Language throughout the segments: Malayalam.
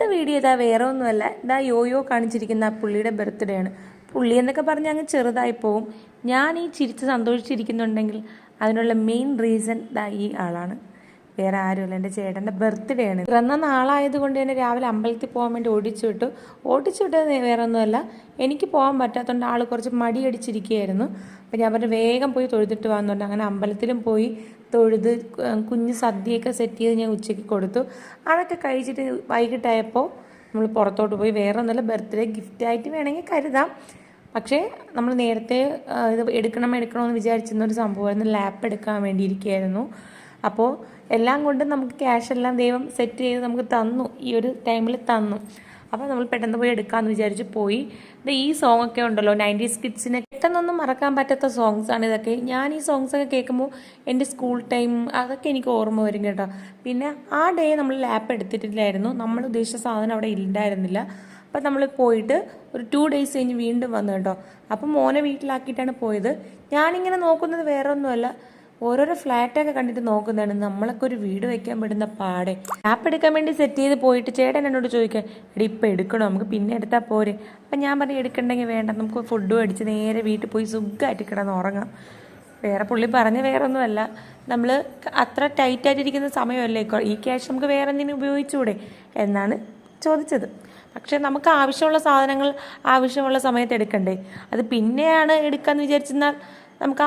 ഇന്നത്തെ വീഡിയോ ഇതാ വേറെ ഒന്നുമല്ല, ഇതാ യോയോ കാണിച്ചിരിക്കുന്ന പുള്ളിയുടെ ബർത്ത്ഡേ ആണ്. പുള്ളി എന്നൊക്കെ പറഞ്ഞാൽ അങ്ങ് ചെറുതായി പോവും. ഞാൻ ഈ ചിരിച്ച് സന്തോഷിച്ചിരിക്കുന്നുണ്ടെങ്കിൽ അതിനുള്ള മെയിൻ റീസൺ ഇതാ ഈ ആളാണ്, വേറെ ആരുമല്ല, എൻ്റെ ചേട്ടൻ്റെ ബർത്ത്ഡേ ആണ്. പിറന്ന നാളായതുകൊണ്ട് തന്നെ രാവിലെ അമ്പലത്തിൽ പോകാൻ വേണ്ടി ഓടിച്ചു വിട്ടത് വേറെ ഒന്നുമല്ല, എനിക്ക് പോകാൻ പറ്റാത്തതുകൊണ്ട് ആൾ കുറച്ച് മടിയടിച്ചിരിക്കുകയായിരുന്നു. അപ്പോൾ ഞാൻ പറഞ്ഞു വേഗം പോയി തൊഴുതിട്ട് വന്നുണ്ട്. അങ്ങനെ അമ്പലത്തിലും പോയി തൊഴുത് കുഞ്ഞ് സദ്യയൊക്കെ സെറ്റ് ചെയ്ത് ഞാൻ ഉച്ചയ്ക്ക് കൊടുത്തു. അതൊക്കെ കഴിച്ചിട്ട് വൈകിട്ടായപ്പോൾ നമ്മൾ പുറത്തോട്ട് പോയി. വേറെ ഒന്നുമല്ല, ബർത്ത്ഡേ ഗിഫ്റ്റായിട്ട് വേണമെങ്കിൽ കരുതാം. പക്ഷേ നമ്മൾ നേരത്തെ ഇത് എടുക്കണമെന്ന് വിചാരിച്ചിരുന്നൊരു സംഭവമായിരുന്നു. ലാപ്പ് എടുക്കാൻ വേണ്ടിയിരിക്കുകയായിരുന്നു. അപ്പോൾ എല്ലാം കൊണ്ടും നമുക്ക് ക്യാഷ് എല്ലാം ദൈവം സെറ്റ് ചെയ്ത് നമുക്ക് തന്നു, ഈ ഒരു ടൈമിൽ തന്നു. അപ്പോൾ നമ്മൾ പെട്ടെന്ന് പോയി എടുക്കാമെന്ന് വിചാരിച്ച് പോയി. ഈ സോങ്ങൊക്കെ ഉണ്ടല്ലോ 90s കിഡ്സിനെ പെട്ടെന്നൊന്നും മറക്കാൻ പറ്റാത്ത സോങ്സാണ് ഇതൊക്കെ. ഞാൻ ഈ സോങ്സൊക്കെ കേൾക്കുമ്പോൾ എൻ്റെ സ്കൂൾ ടൈം അതൊക്കെ എനിക്ക് ഓർമ്മ വരും കേട്ടോ. പിന്നെ ആ ഡേ നമ്മൾ ലാപ്പ് എടുത്തിട്ടില്ലായിരുന്നു, നമ്മൾ ഉദ്ദേശിച്ച സാധനം അവിടെ ഉണ്ടായിരുന്നില്ല. അപ്പം നമ്മൾ പോയിട്ട് ഒരു 2 days കഴിഞ്ഞ് വീണ്ടും വന്നു കേട്ടോ. അപ്പം മോനെ വീട്ടിലാക്കിയിട്ടാണ് പോയത്. ഞാനിങ്ങനെ നോക്കുന്നത് വേറെ ഒന്നുമല്ല, ഓരോരോ ഫ്ലാറ്റൊക്കെ കണ്ടിട്ട് നോക്കുന്നതാണ്. നമ്മളൊക്കെ ഒരു വീട് വയ്ക്കാൻ പെടുന്ന പാടെ. ആപ്പ് എടുക്കാൻ വേണ്ടി സെറ്റ് ചെയ്ത് പോയിട്ട് ചേട്ടൻ എന്നോട് ചോദിക്കുക, എടി ഇപ്പം എടുക്കണോ, നമുക്ക് പിന്നെ എടുത്താൽ പോരെ. അപ്പം ഞാൻ പറഞ്ഞു എടുക്കണ്ടെങ്കിൽ വേണ്ട, നമുക്ക് ഫുഡും അടിച്ച് നേരെ വീട്ടിൽ പോയി സുഖമായിട്ട് കിടന്ന് ഉറങ്ങാം. പുള്ളി പറഞ്ഞ വേറെ ഒന്നുമല്ല, നമ്മൾ അത്ര ടൈറ്റായിട്ടിരിക്കുന്ന സമയമല്ലേ, ഈ ക്യാഷ് നമുക്ക് വേറെ എന്തെങ്കിലും ഉപയോഗിച്ചുകൂടെ എന്നാണ് ചോദിച്ചത്. പക്ഷേ നമുക്ക് ആവശ്യമുള്ള സാധനങ്ങൾ ആവശ്യമുള്ള സമയത്ത് എടുക്കണ്ടേ. അത് പിന്നെയാണ് എടുക്കാമെന്ന് വിചാരിച്ചെന്നാൽ നമുക്ക്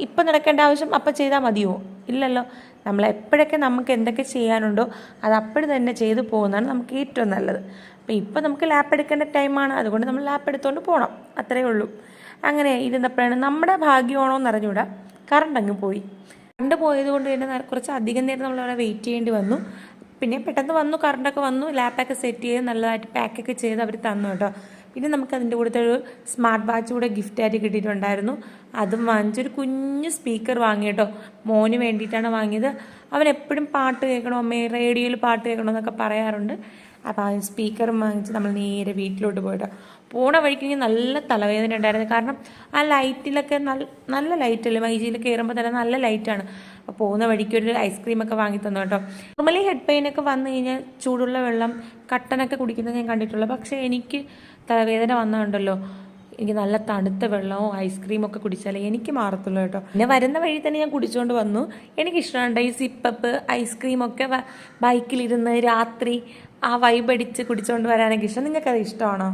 ഇപ്പം നടക്കേണ്ട ആവശ്യം അപ്പം ചെയ്താൽ മതിയോ? ഇല്ലല്ലോ. നമ്മൾ എപ്പോഴൊക്കെ നമുക്ക് എന്തൊക്കെ ചെയ്യാനുണ്ടോ അത് അപ്പോഴും തന്നെ ചെയ്തു പോകുന്നതാണ് നമുക്ക് ഏറ്റവും നല്ലത്. അപ്പോൾ ഇപ്പം നമുക്ക് ലാപ്പ് എടുക്കേണ്ട ടൈമാണ്, അതുകൊണ്ട് നമ്മൾ ലാപ്പ് എടുത്തുകൊണ്ട് പോകണം, അത്രയേ ഉള്ളൂ. അങ്ങനെ ഇരുന്നപ്പോഴാണ് നമ്മുടെ ഭാഗ്യമാണോ എന്ന് അറിഞ്ഞുകൂടാ, കറണ്ട് അങ്ങ് പോയി. കറണ്ട് പോയത് കൊണ്ട് തന്നെ കുറച്ച് അധികം നേരം നമ്മളവിടെ വെയിറ്റ് ചെയ്യേണ്ടി വന്നു. പിന്നെ പെട്ടെന്ന് വന്നു, കറണ്ടൊക്കെ വന്നു, ലാപ്പൊക്കെ സെറ്റ് ചെയ്ത് നല്ലതായിട്ട് പാക്കൊക്കെ ചെയ്ത് അവർ തന്നു കേട്ടോ. പിന്നെ നമുക്ക് അതിൻ്റെ കൂടെ ഒരു സ്മാർട്ട് വാച്ച് കൂടെ ഗിഫ്റ്റായിട്ട് കിട്ടിയിട്ടുണ്ടായിരുന്നു. അതും വാങ്ങിച്ചൊരു കുഞ്ഞ് സ്പീക്കർ വാങ്ങി കേട്ടോ. മോന് വേണ്ടിയിട്ടാണ് വാങ്ങിയത്. അവൻ എപ്പോഴും പാട്ട് കേൾക്കണോ അമ്മേ, റേഡിയോയിൽ പാട്ട് കേൾക്കണമെന്നൊക്കെ പറയാറുണ്ട്. അപ്പോൾ ആ സ്പീക്കറും വാങ്ങിച്ച് നമ്മൾ നേരെ വീട്ടിലോട്ട് പോയിട്ടോ. പോണ വഴിക്ക് നല്ല തലവേദന ഉണ്ടായിരുന്നു. കാരണം ആ ലൈറ്റിലൊക്കെ നല്ല ലൈറ്റല്ലേ, മൈജിയിൽ കയറുമ്പോൾ തന്നെ നല്ല ലൈറ്റാണ്. അപ്പോൾ പോകുന്ന വഴിക്ക് ഒരു ഐസ്ക്രീമൊക്കെ വാങ്ങി തന്നു കേട്ടോ. നോർമലി ഹെഡ് പെയിനൊക്കെ വന്നു കഴിഞ്ഞാൽ ചൂടുള്ള വെള്ളം കട്ടനൊക്കെ കുടിക്കുന്നത് ഞാൻ കണ്ടിട്ടുള്ളൂ. പക്ഷേ എനിക്ക് തലവേദന വന്നുണ്ടല്ലോ, എനിക്ക് നല്ല തണുത്ത വെള്ളവും ഐസ്ക്രീമൊക്കെ കുടിച്ചാലേ എനിക്ക് മാറത്തുള്ളൂ കേട്ടോ. പിന്നെ വരുന്ന വഴി തന്നെ ഞാൻ കുടിച്ചുകൊണ്ട് വന്നു. എനിക്കിഷ്ടമുണ്ട് ഈ സിപ്പപ്പ് ഐസ്ക്രീമൊക്കെ ബൈക്കിലിരുന്ന് രാത്രി ആ വൈബടിച്ച് കുടിച്ചുകൊണ്ട് വരാനൊക്കെ ഇഷ്ടം. നിങ്ങൾക്കത് ഇഷ്ടമാണോ?